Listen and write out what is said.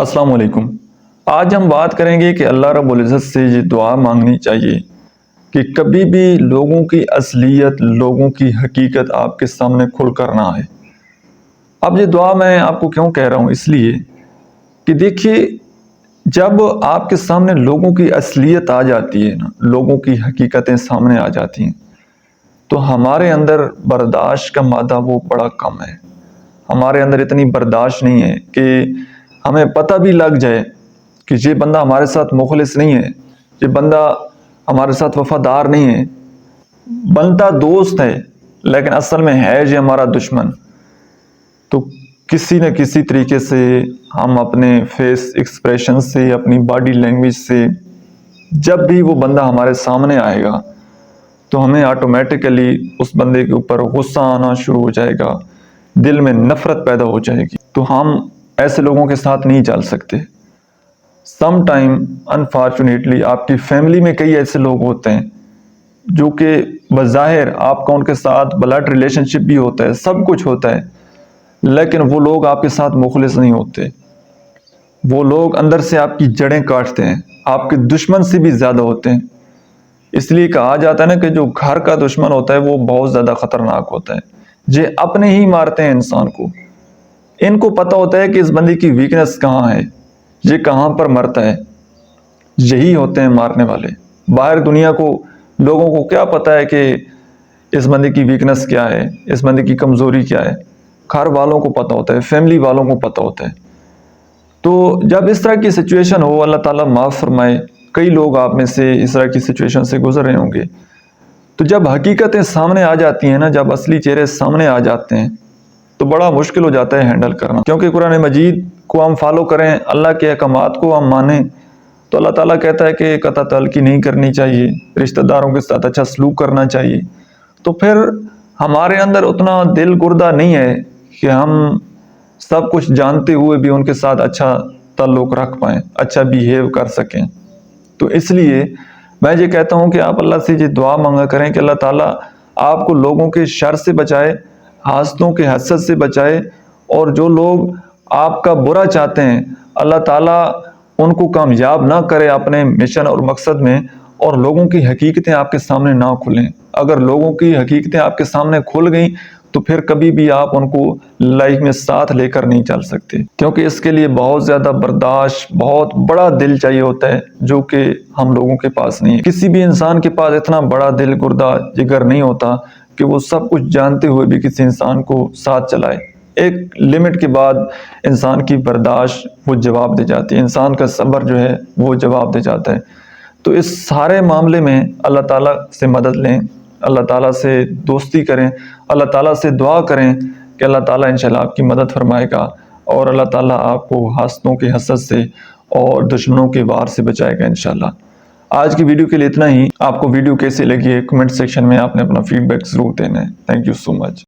السلام علیکم۔ آج ہم بات کریں گے کہ اللہ رب العزت سے یہ دعا مانگنی چاہیے کہ کبھی بھی لوگوں کی اصلیت، لوگوں کی حقیقت آپ کے سامنے کھل کر نہ آئے۔ اب یہ دعا میں آپ کو کیوں کہہ رہا ہوں؟ اس لیے کہ دیکھیے، جب آپ کے سامنے لوگوں کی اصلیت آ جاتی ہے نا، لوگوں کی حقیقتیں سامنے آ جاتی ہیں، تو ہمارے اندر برداشت کا مادہ وہ بڑا کم ہے۔ ہمارے اندر اتنی برداشت نہیں ہے کہ ہمیں پتہ بھی لگ جائے کہ یہ بندہ ہمارے ساتھ مخلص نہیں ہے، یہ بندہ ہمارے ساتھ وفادار نہیں ہے، بنتا دوست ہے لیکن اصل میں ہے یہ ہمارا دشمن۔ تو کسی نہ کسی طریقے سے ہم اپنے فیس ایکسپریشن سے، اپنی باڈی لینگویج سے، جب بھی وہ بندہ ہمارے سامنے آئے گا تو ہمیں آٹومیٹیکلی اس بندے کے اوپر غصہ آنا شروع ہو جائے گا، دل میں نفرت پیدا ہو جائے گی۔ تو ہم ایسے لوگوں کے ساتھ نہیں چل سکتے۔ سم ٹائم انفارچونیٹلی آپ کی فیملی میں کئی ایسے لوگ ہوتے ہیں جو کہ بظاہر آپ کا ان کے ساتھ بلڈ ریلیشن شپ بھی ہوتا ہے، سب کچھ ہوتا ہے، لیکن وہ لوگ آپ کے ساتھ مخلص نہیں ہوتے۔ وہ لوگ اندر سے آپ کی جڑیں کاٹتے ہیں، آپ کے دشمن سے بھی زیادہ ہوتے ہیں۔ اس لیے کہا جاتا ہے نا کہ جو گھر کا دشمن ہوتا ہے وہ بہت زیادہ خطرناک ہوتا ہے۔ یہ اپنے ہی مارتے ہیں انسان کو۔ ان کو پتہ ہوتا ہے کہ اس بندے کی ویکنس کہاں ہے، یہ کہاں پر مرتا ہے۔ یہی ہوتے ہیں مارنے والے۔ باہر دنیا کو، لوگوں کو کیا پتہ ہے کہ اس بندے کی ویکنس کیا ہے، اس بندے کی کمزوری کیا ہے؟ گھر والوں کو پتہ ہوتا ہے، فیملی والوں کو پتہ ہوتا ہے۔ تو جب اس طرح کی سچویشن ہو، اللہ تعالیٰ معاف فرمائے، کئی لوگ آپ میں سے اس طرح کی سچویشن سے گزر رہے ہوں گے، تو جب حقیقتیں سامنے آ جاتی ہیں نا، جب اصلی چہرے سامنے آ جاتے ہیں تو بڑا مشکل ہو جاتا ہے ہینڈل کرنا۔ کیونکہ قرآن مجید کو ہم فالو کریں، اللہ کے احکامات کو ہم مانیں، تو اللہ تعالیٰ کہتا ہے کہ قطع تعلقی نہیں کرنی چاہیے، رشتہ داروں کے ساتھ اچھا سلوک کرنا چاہیے۔ تو پھر ہمارے اندر اتنا دل گردہ نہیں ہے کہ ہم سب کچھ جانتے ہوئے بھی ان کے ساتھ اچھا تعلق رکھ پائیں، اچھا بیہیو کر سکیں۔ تو اس لیے میں یہ کہتا ہوں کہ آپ اللہ سے یہ دعا مانگا کریں کہ اللہ تعالیٰ آپ کو لوگوں کے شر سے بچائے، حاسدوں کے حسد سے بچائے، اور جو لوگ آپ کا برا چاہتے ہیں اللہ تعالیٰ ان کو کامیاب نہ کرے اپنے مشن اور مقصد میں، اور لوگوں کی حقیقتیں آپ کے سامنے نہ کھلیں۔ اگر لوگوں کی حقیقتیں آپ کے سامنے کھل گئیں تو پھر کبھی بھی آپ ان کو لائف میں ساتھ لے کر نہیں چل سکتے، کیونکہ اس کے لیے بہت زیادہ برداشت، بہت بڑا دل چاہیے ہوتا ہے، جو کہ ہم لوگوں کے پاس نہیں ہے۔ کسی بھی انسان کے پاس اتنا بڑا دل گردہ جگر نہیں ہوتا کہ وہ سب کچھ جانتے ہوئے بھی کسی انسان کو ساتھ چلائے۔ ایک لمٹ کے بعد انسان کی برداشت وہ جواب دے جاتی ہے، انسان کا صبر جو ہے وہ جواب دے جاتا ہے۔ تو اس سارے معاملے میں اللہ تعالیٰ سے مدد لیں، اللہ تعالیٰ سے دوستی کریں، اللہ تعالیٰ سے دعا کریں کہ اللہ تعالیٰ انشاءاللہ آپ کی مدد فرمائے گا، اور اللہ تعالیٰ آپ کو حاسدوں کے حسد سے اور دشمنوں کے وار سے بچائے گا انشاءاللہ۔ آج کی ویڈیو کے لیے اتنا ہی۔ آپ کو ویڈیو کیسی لگی ہے کمنٹ سیکشن میں آپ نے اپنا فیڈ بیک ضرور دینا ہے۔ Thank you so much.